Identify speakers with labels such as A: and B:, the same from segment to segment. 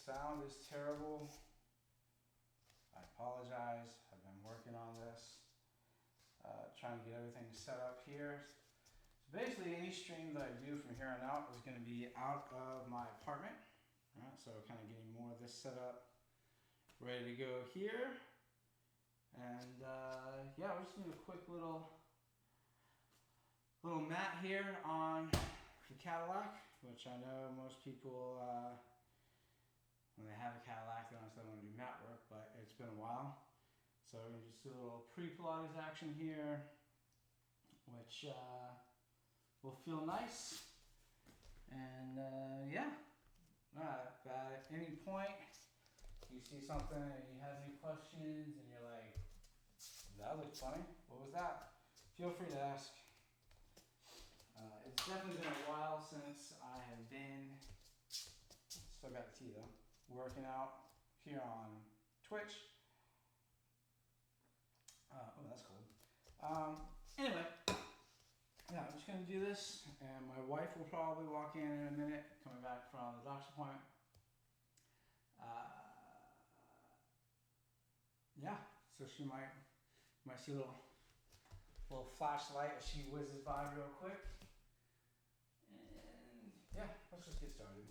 A: sound is terrible. I apologize. I've been working on this, trying to get everything set up here. So basically, any stream that I do from here on out is going to be out of my apartment. All right, so kind of getting more of this set up, ready to go here. And yeah, we're just doing a quick little mat here on the Cadillac, which I know most people, when they have a Cadillac, they don't necessarily want to do mat work, but it's been a while. So we're going to just do a little pre-Pilates action here, which will feel nice. And yeah, if at any point you see something and you have any questions and you're like, that looked funny, what was that? Feel free to ask. It's definitely been a while since I have been, still got the tea though, working out here on Twitch. Oh, that's cold. Anyway, yeah, I'm just going to do this, and my wife will probably walk in a minute, coming back from the doctor's appointment. Yeah, so she might see a little flashlight as she whizzes by real quick. And yeah, let's just get started.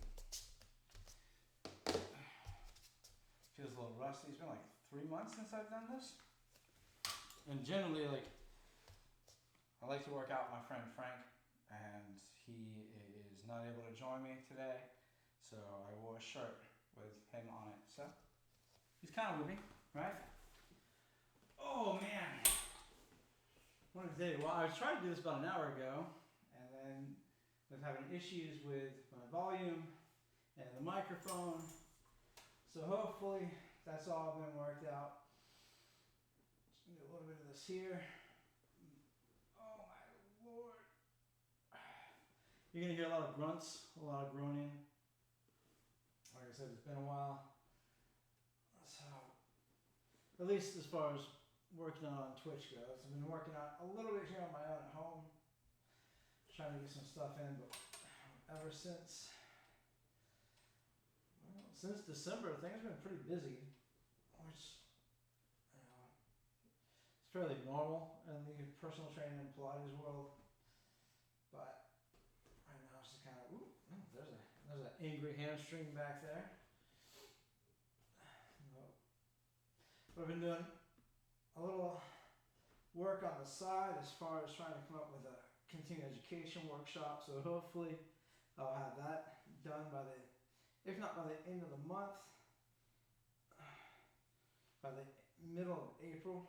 A: Feels a little rusty. It's been like 3 months since I've done this. And generally, like, I like to work out with my friend Frank, and he is not able to join me today, so I wore a shirt with him on it. So he's kind of with me, right? Oh man, what a day. Well, I tried to do this about an hour ago, and then I was having issues with my volume and the microphone. So hopefully that's all been worked out. Just do a little bit of this here. Oh my Lord. You're gonna hear a lot of grunts, a lot of groaning. Like I said, it's been a while. So, at least as far as working on Twitch goes, I've been working on a little bit here on my own at home, trying to get some stuff in, but ever since December, things have been pretty busy, which, you know, it's fairly normal in the personal training and Pilates world. But right now it's just kind of, ooh, there's an angry hamstring back there. But I've been doing a little work on the side as far as trying to come up with a continuing education workshop. So hopefully I'll have that done by if not by the end of the month, by the middle of April.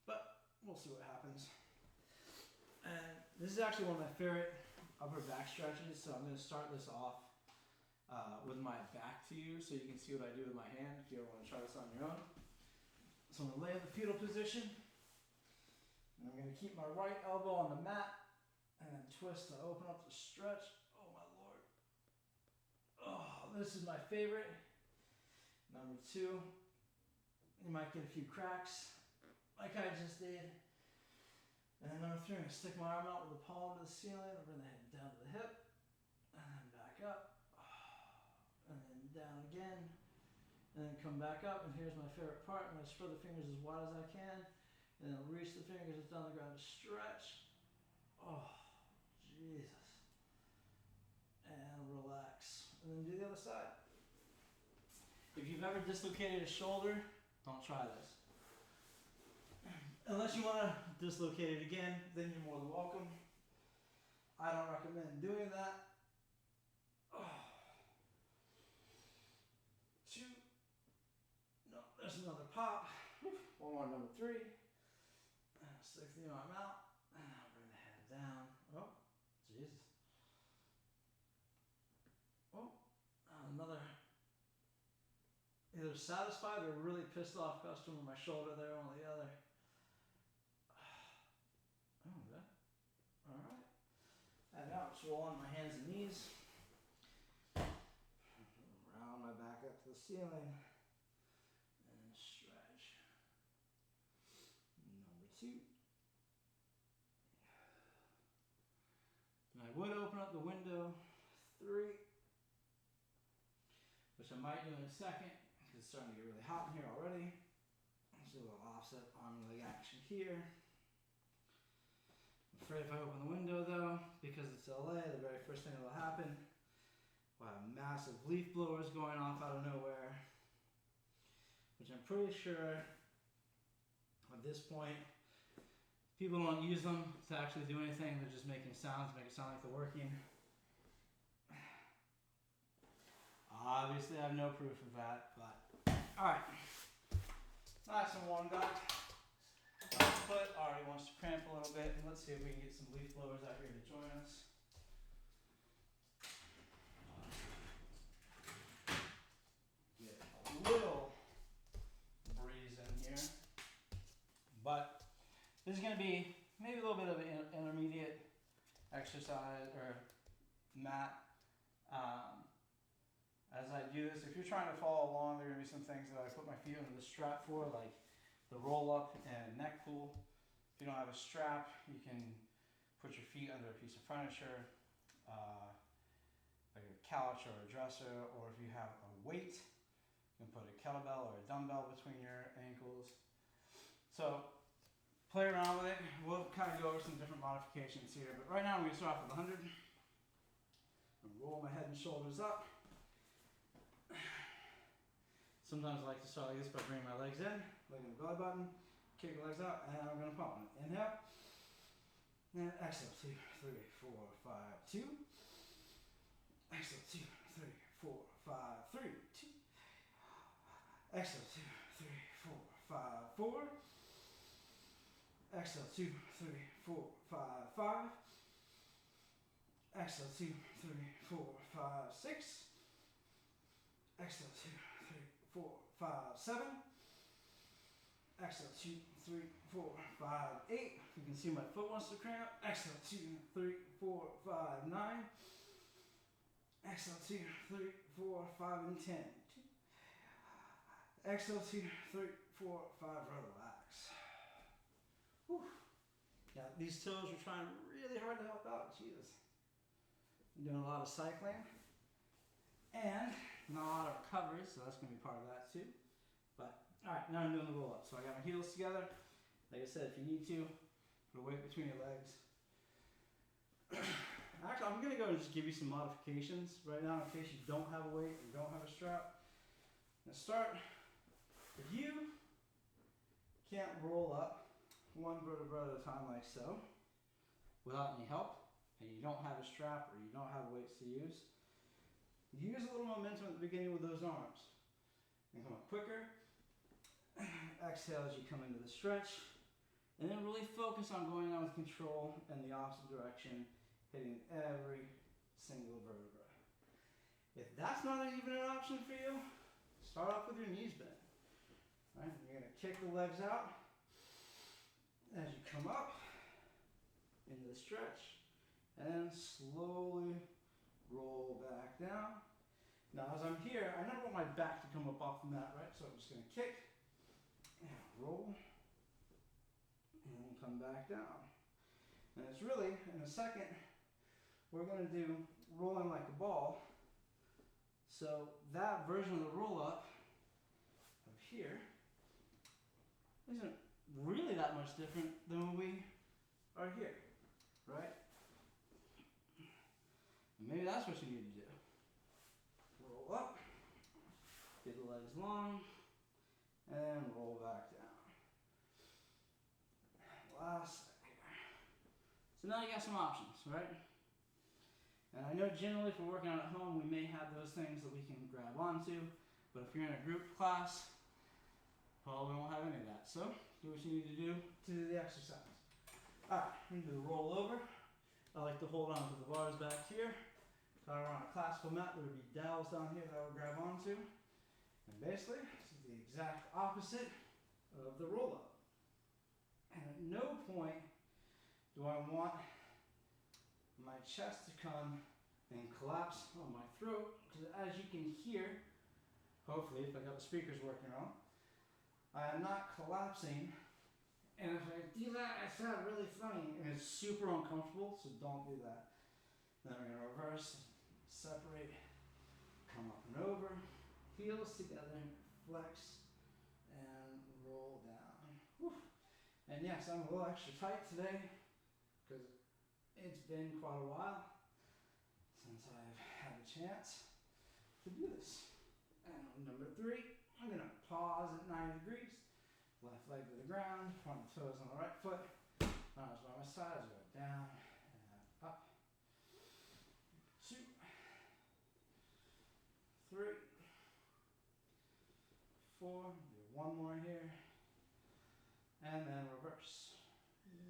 A: But we'll see what happens. And this is actually one of my favorite upper back stretches. So I'm going to start this off with my back to you so you can see what I do with my hand if you ever want to try this on your own. So I'm going to lay in the fetal position. And I'm going to keep my right elbow on the mat and then twist to open up the stretch. Oh my Lord. Oh, this is my favorite. Number 2, you might get a few cracks like I just did. And then number 3, I'm going to stick my arm out with the palm to the ceiling, bring the head down to the hip, and then back up, and then down again, and then come back up. And here's my favorite part. I'm going to spread the fingers as wide as I can, and then reach the fingers down the ground to stretch. Oh, Jesus. And relax. And then do the other side. If you've ever dislocated a shoulder, don't try this. Unless you want to dislocate it again, then you're more than welcome. I don't recommend doing that. Oh. 2. No, there's another pop. One more, number 3. Stick the arm out. And I'll bring the head down. Oh, Jesus. Oh, another either satisfied or really pissed off customer. My shoulder there on the other. Oh, okay. All right. And now just roll on my hands and knees. Round my back up to the ceiling. And stretch. Number 2. And I would open up the window. 3. Which I might do in a second because it's starting to get really hot in here already. Let's do a little offset arm leg action here. I'm afraid if I open the window though, because it's LA, the very first thing that'll happen, we'll have massive leaf blowers going off out of nowhere, which I'm pretty sure at this point people don't use them to actually do anything. They're just making sounds, make it sound like they're working. Obviously I have no proof of that, but alright. Nice and warmed up. My foot already wants to cramp a little bit, and let's see if we can get some leaf blowers out here to join us. Get a little breeze in here. But this is going to be maybe a little bit of an intermediate exercise or mat. As I do this, if you're trying to follow along, there are going to be some things that I put my feet under the strap for, like the roll up and neck pull. If you don't have a strap, you can put your feet under a piece of furniture, like a couch or a dresser, or if you have a weight, you can put a kettlebell or a dumbbell between your ankles. So play around with it. We'll kind of go over some different modifications here, but right now I'm going to start off with 100. I'm going to roll my head and shoulders up. Sometimes I like to start like this by bringing my legs in, leg in the belly button, kick the legs out, and I'm going to pump. Inhale, and exhale, 2, 3, 4, 5, 2. Exhale, 2, 3, 4, 5, 3, 2. Exhale, 2, 3, 4, 5, 4. Exhale, 2, 3, 4, 5, 5. Exhale, 2, 3, 4, 5, 6. Exhale, 2, 3, 4, 5, 7. Exhale, 2, 3, 4, 5, 8. You can see my foot wants to cramp. Exhale, 2, 3, 4, 5, 9. Exhale, 2, 3, 4, 5, and 10. Exhale, 2, 3, 4, 5, relax. Whew. Now, these toes are trying really hard to help out. Jesus. I'm doing a lot of cycling. And not a lot of recovery, so that's going to be part of that too. But, alright, now I'm doing the roll up. So I got my heels together. Like I said, if you need to, put a weight between your legs. Actually, I'm going to go and just give you some modifications right now in case you don't have a weight and don't have a strap. I'm going to start. If you can't roll up one vertebra at a time like so, without any help, and you don't have a strap or you don't have weights to use a little momentum at the beginning with those arms. And come up quicker. Exhale as you come into the stretch. And then really focus on going on with control in the opposite direction, hitting every single vertebra. If that's not even an option for you, start off with your knees bent. Right? You're going to kick the legs out as you come up into the stretch, and slowly roll back down. Now as I'm here, I never want my back to come up off the mat, right? So I'm just going to kick and roll and come back down. And it's really, in a second, we're going to do rolling like a ball. So that version of the roll up up here isn't really that much different than when we are here, right? And maybe that's what you need to do. Roll up, get the legs long, and roll back down. Last second here. So now you got some options, right? And I know generally if we're working out at home, we may have those things that we can grab onto, but if you're in a group class, probably won't have any of that. So do what you need to do the exercise. Alright, I'm going to do the roll over. I like to hold on to the bars back here. If I were on a classical mat, there would be dowels down here that I would grab onto. And basically, this is the exact opposite of the roll up. And at no point do I want my chest to come and collapse on my throat, because as you can hear, hopefully, if I got the speakers working wrong, I am not collapsing. And if I do that, I sound really funny, and it's super uncomfortable, so don't do that. Then we're going to reverse, separate, come up and over, heels together, flex, and roll down. Whew. And yes, I'm a little extra tight today because it's been quite a while since I've had a chance to do this. And on number 3, I'm gonna pause at 90 degrees, left leg to the ground, point the toes on the right foot, arms by my sides, go down and up. 2, 3, 4, do one more here, and then reverse.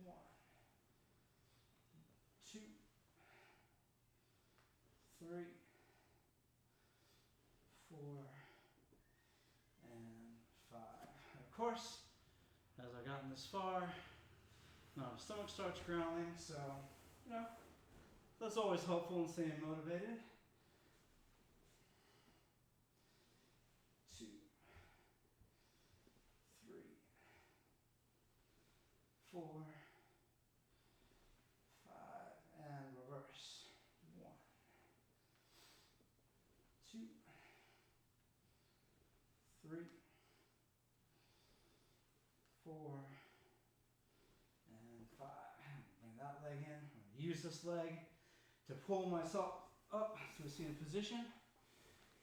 A: 1, 2, 3, 4, and 5. And of course, as I've gotten this far, now my stomach starts growling, so, you know, that's always helpful in staying motivated. 2, 3, 4, 5, and reverse. 1, 2, 3, 4, and 5. Bring that leg in. I'm going to use this leg to pull myself up to a seated position.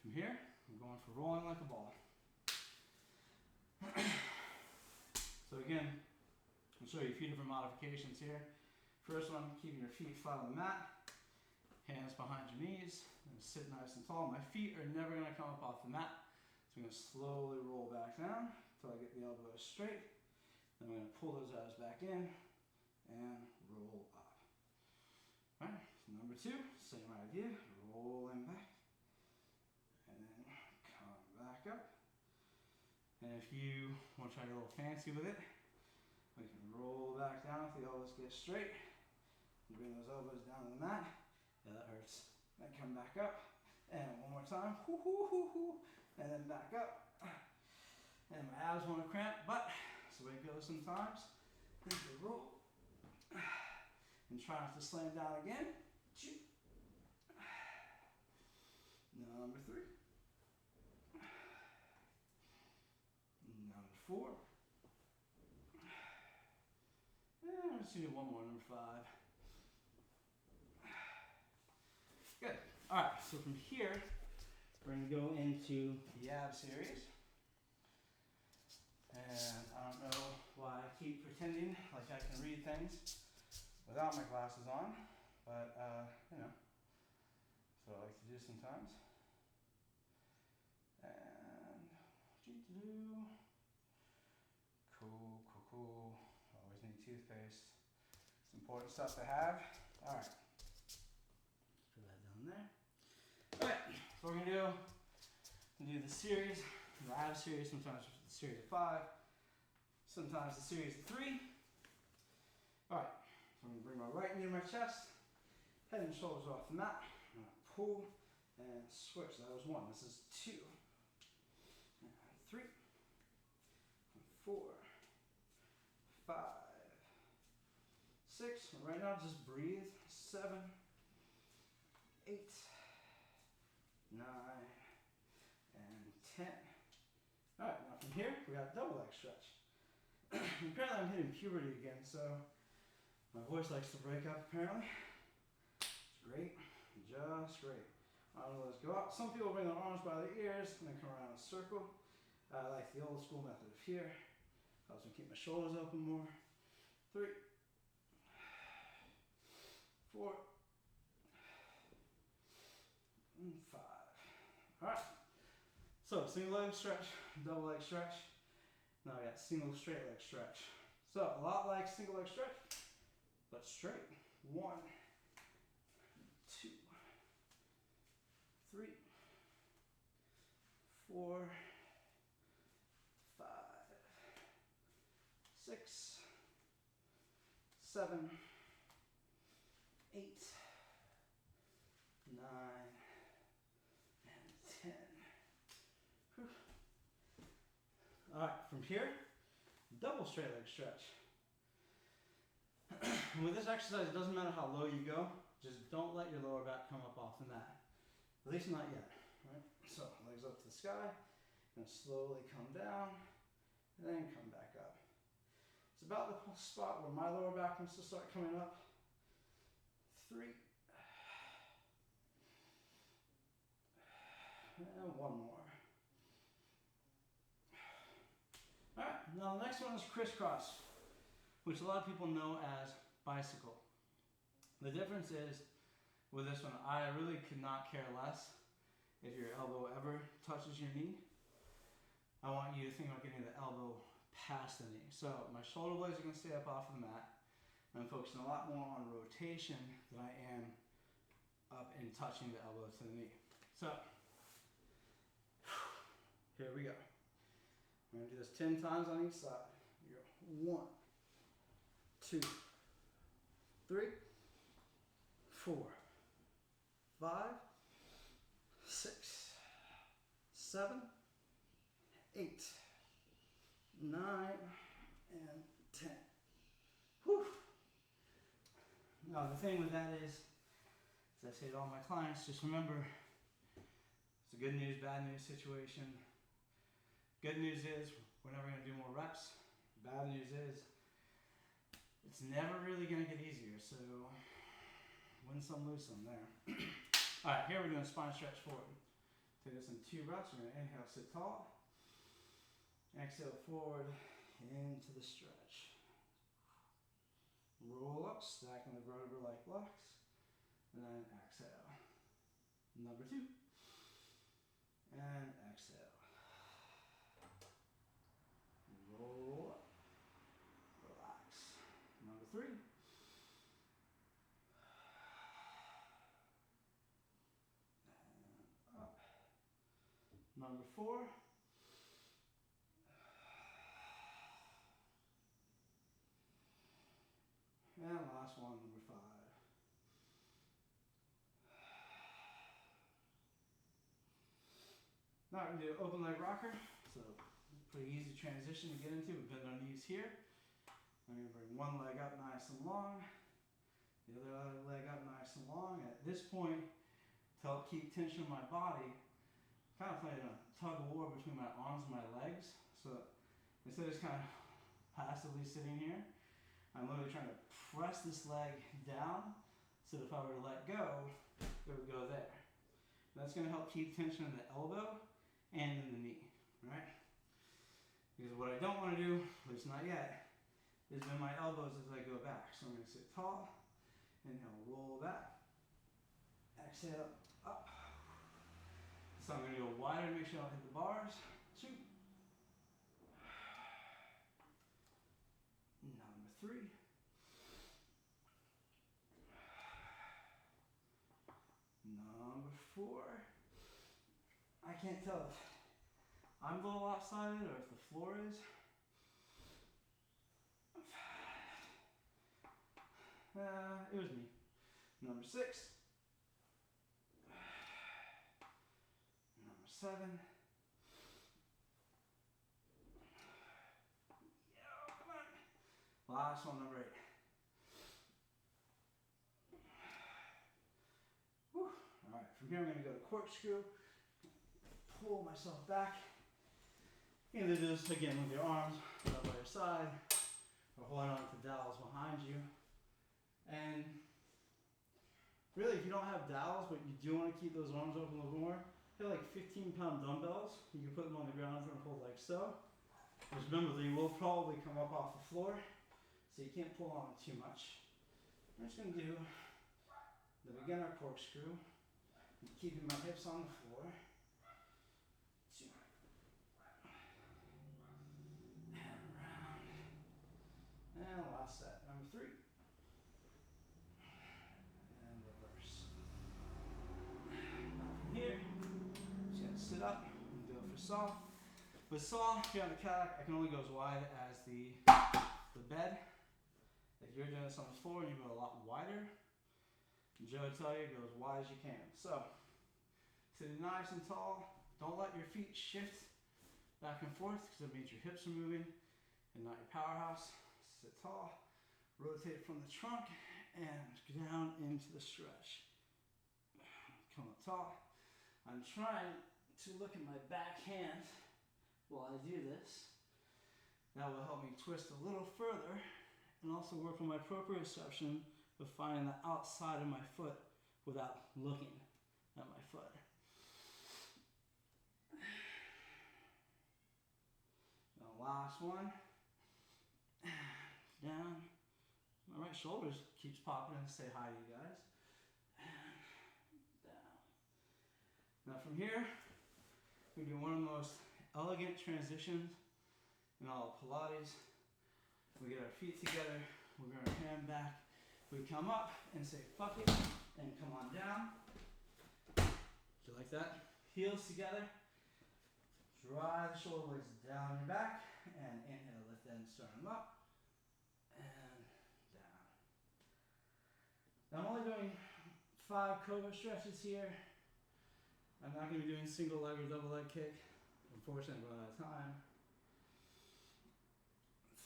A: From here, I'm going for rolling like a ball. So again, I'll show you a few different modifications here. First one, keeping your feet flat on the mat, hands behind your knees, and sit nice and tall. My feet are never going to come up off the mat, so I'm going to slowly roll back down until I get the elbows straight. Then I'm going to pull those elbows back in and roll up. All right, so number 2, same idea, rolling back, and then come back up. And if you want to try to get a little fancy with it, we can roll back down if the elbows get straight. And bring those elbows down to the mat. Yeah, that hurts. Then come back up. And one more time. Hoo, hoo, hoo, hoo. And then back up. And my abs want to cramp, but that's the way it goes sometimes. Bring the roll. And try not to slam down again. Number 3. Number 4. And let's do one more, number 5. Good. All right, so from here, we're going to go into the ab series. And I don't know why I keep pretending like I can read things without my glasses on, but, you know, that's what I like to do sometimes. And, cool, cool, cool. Always need toothpaste. It's important stuff to have. All right. Put that down there. All right, so we're gonna do the series, the ab series, sometimes the series of 5, sometimes the series of 3. All right, so I'm gonna bring my right knee to my chest, head and shoulders off the mat. I'm gonna pull and switch. That was 1. This is 2, and 3, and 4, 5, 6. And right now, just breathe. 7, 8, 9, and 10. All right, now from here, we got double leg stretch. Apparently I'm hitting puberty again, so my voice likes to break up apparently. It's great, just great. Let's go up. Some people bring their arms by the ears and then come around in a circle. I like the old school method of here. Helps me keep my shoulders open more. 3, 4, and 5. All right. So single leg stretch, double leg stretch. Now we got single straight leg stretch. So a lot like single leg stretch, but straight. 1, 2, 3, 4, 5, 6, 7, 8, 9, and 10. Whew. All right, from here, double straight leg stretch. And with this exercise, it doesn't matter how low you go, just don't let your lower back come up off the mat. At least not yet. Right? So legs up to the sky, and slowly come down, and then come back up. It's about the spot where my lower back wants to start coming up. 3. And one more. Alright, now the next one is crisscross, which a lot of people know as bicycle. The difference is, with this one, I really could not care less if your elbow ever touches your knee. I want you to think about getting the elbow past the knee. So my shoulder blades are going to stay up off of the mat. I'm focusing a lot more on rotation than I am up and touching the elbow to the knee. So here we go. I'm going to do this 10 times on each side. Here we go. 1, 2, 3, 4, 5, 6, 7, 8, 9, and 10. Whew. Now the thing with that is, as I say to all my clients, just remember, it's a good news, bad news situation. Good news is, we're never going to do more reps. Bad news is, it's never really going to get easier, so win some, lose some there. Alright, here we're doing spine stretch forward. Take this in 2 breaths. We're going to inhale, sit tall. Exhale, forward into the stretch. Roll up, stacking the vertebrae like blocks. And then exhale. Number 2. And exhale. Roll up. Relax. Number 3. And up. Number 4. And last one, number 5. Now we're going to do open leg rocker. So pretty easy transition to get into. We bend our knees here. I'm going to bring one leg up nice and long. The other leg up nice and long. At this point, to help keep tension in my body, kind of playing a tug of war between my arms and my legs. So instead of just kind of passively sitting here, I'm literally trying to press this leg down so that if I were to let go, it would go there. That's going to help keep tension in the elbow and in the knee, right? Because what I don't want to do, at least not yet, is bend my elbows as I go back. So I'm going to sit tall, inhale, roll back, exhale, up. So I'm going to go wider to make sure I don't hit the bars. 2. Number 3. Number 4. I can't tell if I'm a little lopsided or if the floor is. It was me. Number 6. Number 7. Yeah, come on. Last one, number 8. Whew. All right, from here I'm going to go to corkscrew. Pull myself back. You can do this again with your arms up by your side, or holding on to dowels behind you. And really, if you don't have dowels, but you do want to keep those arms open a little more, you have like 15-pound dumbbells. You can put them on the ground and hold like so. Just remember, they will probably come up off the floor, so you can't pull on it too much. I'm just going to do the beginner corkscrew, keeping my hips on the floor. 2. And around. And last set, number 3. And reverse. Now from here, just gonna sit up and do it for saw. With saw, here on the cat, I can only go as wide as the bed. If you're doing this on the floor, you go a lot wider. Joe would tell you, go as wide as you can. So, sitting nice and tall. Don't let your feet shift back and forth because it means your hips are moving and not your powerhouse. Sit tall, rotate from the trunk and go down into the stretch. Come up tall, I'm trying to look at my back hand while I do this. That will help me twist a little further and also work on my proprioception of finding the outside of my foot without looking at my foot. And the last one. Down. My right shoulder keeps popping in to say hi to you guys. Down. Now from here, we do one of the most elegant transitions in all of Pilates. We get our feet together, we bring our hand back, we come up and say fuck it, and come on down. Do you like that? Heels together, drive the shoulder blades down your back, and inhale, lift and start them up, and down. Now I'm only doing 5 cobra stretches here. I'm not going to be doing single leg or double leg kick. Unfortunately, I'm running out of time.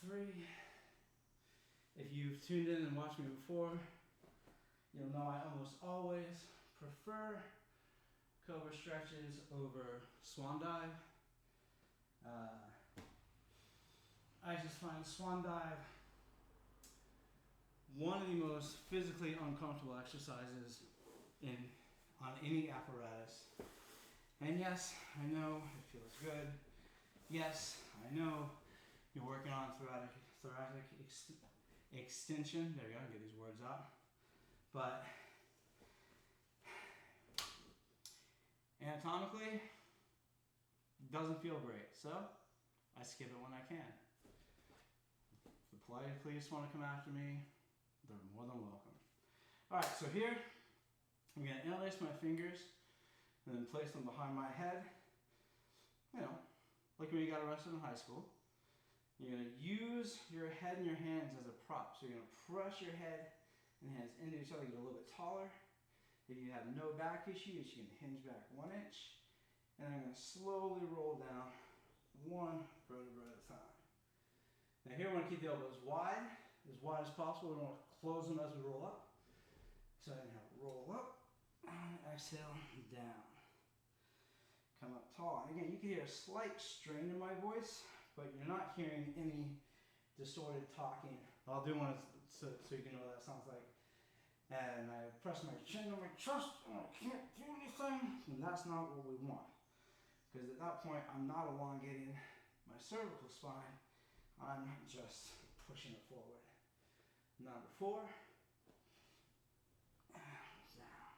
A: 3. If you've tuned in and watched me before, you'll know I almost always prefer cobra stretches over swan dive. I just find swan dive one of the most physically uncomfortable exercises on any apparatus. And yes, I know it feels good. Yes, I know you're working on thoracic extension. There we go, get these words out. But anatomically, doesn't feel great. So I skip it when I can. If the Pilates police want to come after me, they're more than welcome. All right, so here I'm going to interlace my fingers and then place them behind my head. You know, like when you got arrested in high school. You're going to use your head and your hands as a prop. So you're going to press your head and hands into each other, get a little bit taller. If you have no back issues, you can hinge back 1 inch. And I'm going to slowly roll down 1 vertebra at a time. Now here we want to keep the elbows wide as possible. We don't want to close them as we roll up. So inhale, roll up, and exhale, down. Come up tall. And again, you can hear a slight strain in my voice, but you're not hearing any distorted talking. I'll do one so you can know what that sounds like. And I press my chin on my chest, and I can't do anything, and that's not what we want. Because at that point, I'm not elongating my cervical spine, I'm just pushing it forward. Number 4. Down.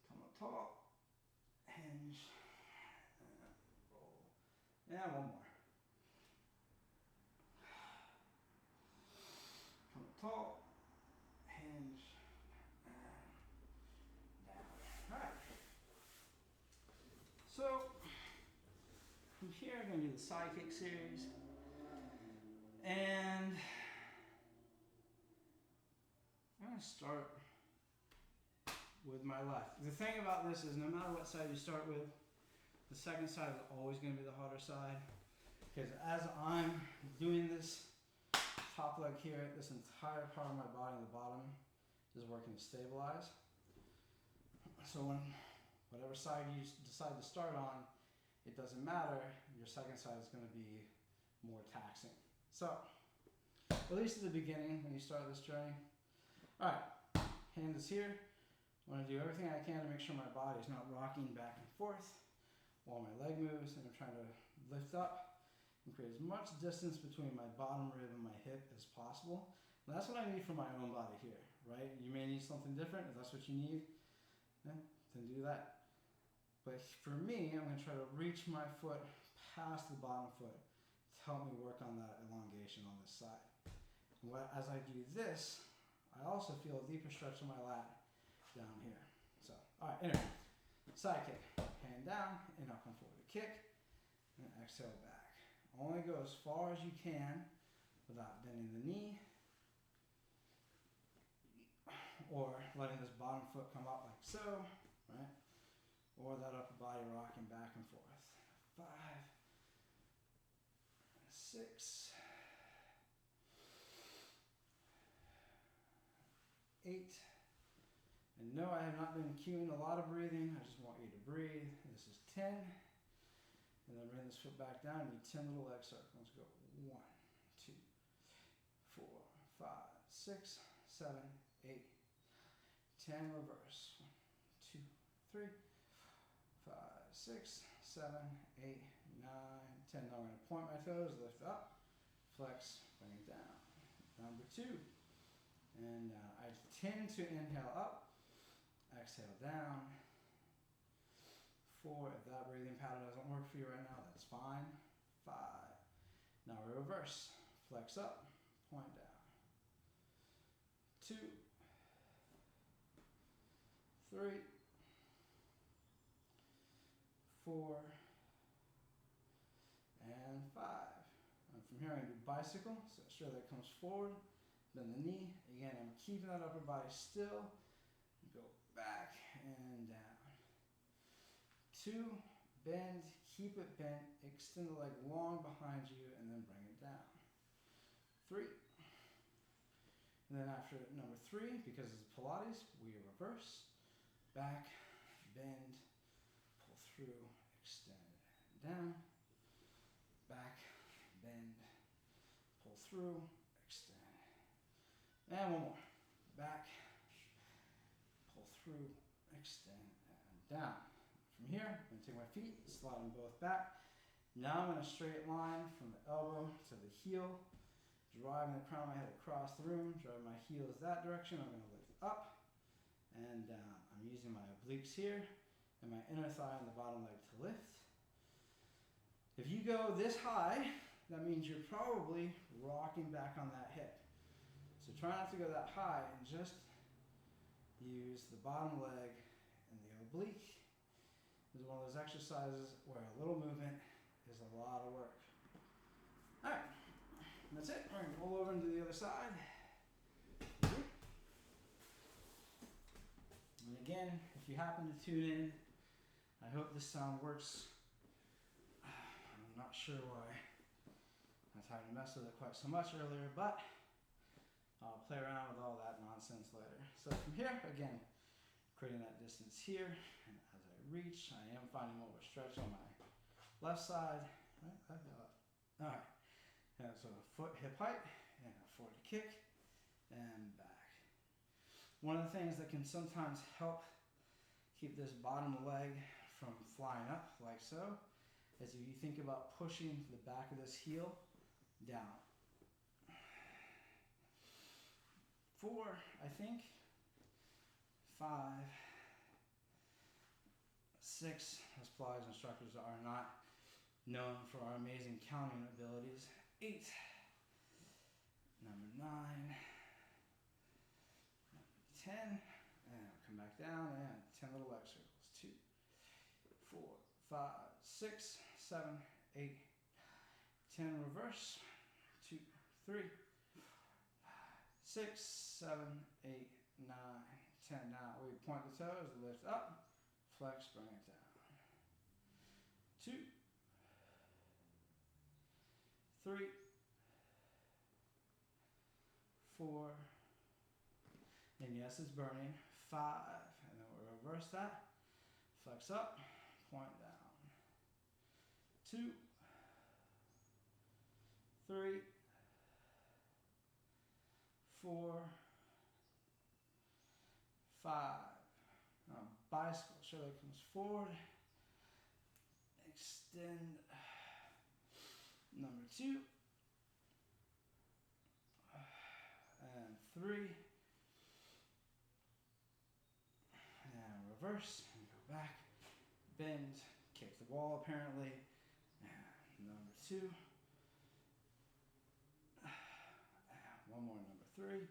A: Come up tall, hinge, and roll. And one more. Come up tall, hinge, and down. All right. So from here, I'm going to do the side kick series. And I'm going to start with my left. The thing about this is no matter what side you start with, the second side is always going to be the harder side. Because as I'm doing this top leg here, this entire part of my body, the bottom, is working to stabilize. So whatever side you decide to start on, it doesn't matter, your second side is going to be more taxing. So, at least at the beginning, when you start this journey. Alright, hand is here. I want to do everything I can to make sure my body is not rocking back and forth while my leg moves, and I'm trying to lift up and create as much distance between my bottom rib and my hip as possible. And that's what I need for my own body here, right? You may need something different. If that's what you need, then do that. But for me, I'm going to try to reach my foot past the bottom foot to help me work on that elongation on this side. As I do this, I also feel a deeper stretch in my lat down here. So, all right, anyway, side kick, hand down, and I'll come forward to kick, and exhale back. Only go as far as you can without bending the knee, or letting this bottom foot come up like so, right? Or that upper body rocking back and forth. 5, 6, 8, And no, I have not been cueing a lot of breathing. I just want you to breathe. This is 10. And then bring this foot back down. You need 10 little leg circles. Let's go. 1, 2, 4, 5, 6, 7, 8, 10. Reverse. 1, 2, 3, 5, 6, 7, 8, 9, 10. Now I'm going to point my toes, lift up, flex, bring it down. Number 2. And I tend to inhale up, exhale down. 4, if that breathing pattern doesn't work for you right now, that's fine. 5. Now we reverse. Flex up, point down. 2, 3, 4, and 5. And from here I'm going to do bicycle, so sure that comes forward, bend the knee. Again, I'm keeping that upper body still. Go back and down. 2, bend, keep it bent, extend the leg long behind you, and then bring it down. 3. And then after number 3, because it's Pilates, we reverse, back, bend, pull through, extend, down, back, bend, pull through, extend. And one more. Back, pull through, extend, and down. From here, I'm going to take my feet, slide them both back. Now I'm in a straight line from the elbow to the heel, driving the crown of my head across the room, driving my heels that direction. I'm going to lift up and down. I'm using my obliques here and my inner thigh and the bottom leg to lift. If you go this high, that means you're probably rocking back on that hip. So try not to go that high and just use the bottom leg and the oblique. This is one of those exercises where a little movement is a lot of work. All right, that's it. We're going to roll over into the other side. And again, if you happen to tune in, I hope this sound works. I'm not sure why I was having to mess with it quite so much earlier, but I'll play around with all that nonsense later. So from here, again, creating that distance here, and as I reach, I am finding more of a stretch on my left side. Right, all right, and so foot hip height, and a forward kick, and back. One of the things that can sometimes help keep this bottom leg from flying up like so is if you think about pushing the back of this heel down. 4, I think. 5, 6, as Pilates instructors are not known for our amazing counting abilities. 8, number 9, number 10, and come back down, and 10 little leg circles. 2, 4, 5, 6, 7, 8, 10, reverse. 2, 3, 6, 7, 8, 9, 10. Now we point the toes, lift up, flex, bring it down. 2, 3, 4, and yes, it's burning. 5, and then we'll reverse that. Flex up, point down. 2, 3, 4, 5. Now bicycle, shoulder comes forward. Extend. Number 2. And 3. And reverse. And go back. Bend. Kick the wall apparently. And number 2. And one more, number 3.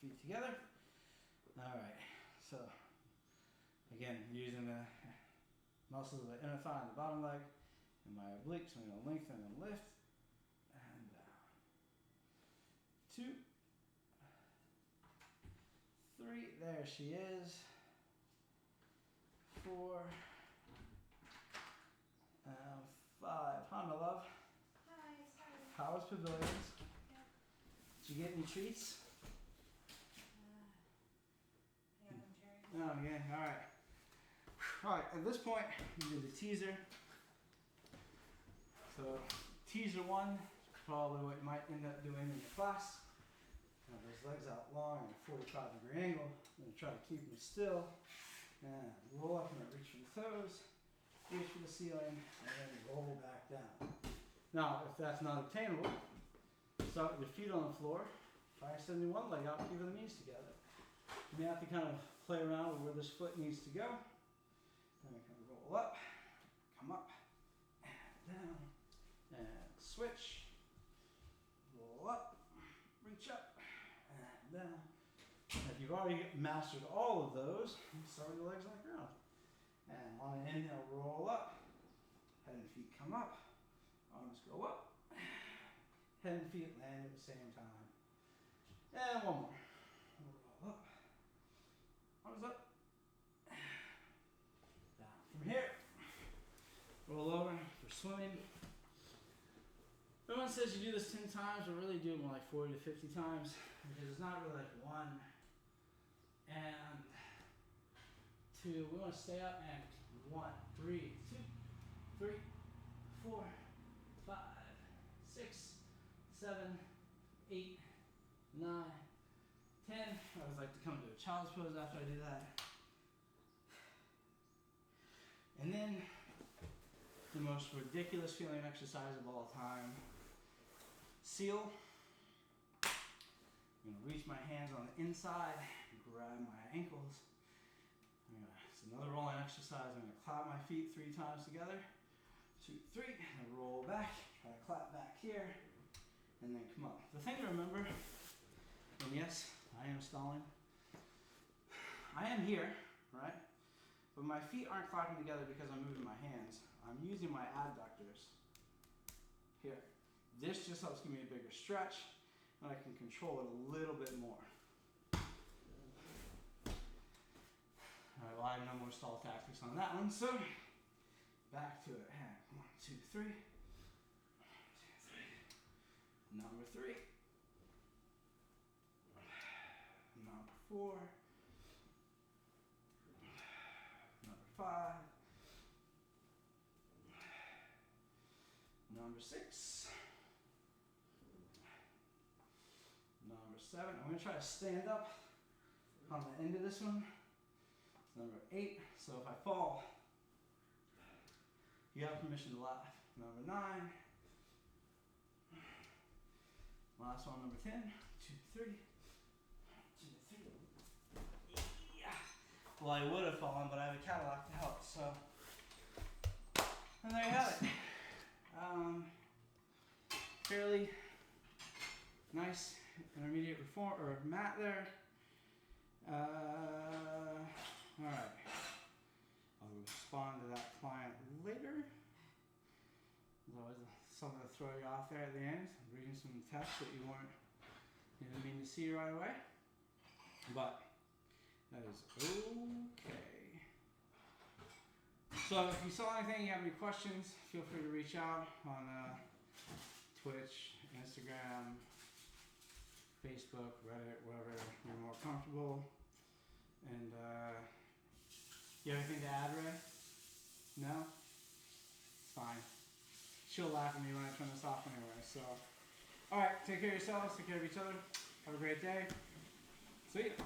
A: Feet together. All right, so again, using the muscles of the inner thigh and the bottom leg and my obliques, I'm going to lengthen and lift and down. 2, 3, there she is. 4 and 5. Hi, my love.
B: Hi, sorry.
A: How was Pavilions?
B: Yeah.
A: Did you get any treats? down again. All right. All right, at this point, you do the teaser. So, teaser one, probably what you might end up doing in your class. Have those legs out long at a 45-degree angle. I'm going to try to keep them still. And roll up and reach for the toes, reach for the ceiling, and then roll back down. Now, if that's not obtainable, start with your feet on the floor. Try sending one leg out, keeping the knees together. You may have to kind of play around with where this foot needs to go. Then we can roll up, come up, and down, and switch. Roll up, reach up, and down. If you've already mastered all of those, start with the legs on the ground. And on an inhale, roll up, head and feet come up, arms go up, head and feet land at the same time. And one more. Roll up, arms up, down. From here, roll over for swimming. Everyone says you do this 10 times, but really do it more like 40 to 50 times, because it's not really like 1 and 2. We want to stay up and 1, 3, 2, 3, 4, 5, 6, 7, 8, 9, 10. I always like to come to a child's pose after I do that. And then the most ridiculous feeling exercise of all time. Seal. I'm going to reach my hands on the inside, grab my ankles. It's another rolling exercise. I'm going to clap my feet 3 times together. 2, 3, and roll back. Try to clap back here, and then come up. The thing to remember, and yes, I am stalling. I am here, right? But my feet aren't clapping together because I'm moving my hands. I'm using my adductors here. This just helps give me a bigger stretch, and I can control it a little bit more. All right, well, I have no more stall tactics on that one, so back to it. 1, 2, 3. 1, 2, 3. Number 3. Number 4. Number 5. Number 6. Number 7. I'm going to try to stand up on the end of this one. It's number 8. So if I fall, you have permission to laugh. Number 9. Last one, number 10. 2, 3. 2, 3. Yeah. Well, I would have fallen, but I have a Cadillac to help, so. And there you have it. Fairly nice intermediate reform or mat there. All right. I'll respond to that client later. There's always something to throw you off there at the end. I'm reading some text that you didn't mean to see right away. But that is okay. So if you saw anything, you have any questions, feel free to reach out on Twitch, Instagram, Facebook, Reddit, wherever you're more comfortable. And you have anything to add, Ray? No? It's fine. She'll laugh at me when I turn this off anyway. So, all right, take care of yourselves, take care of each other. Have a great day. See ya.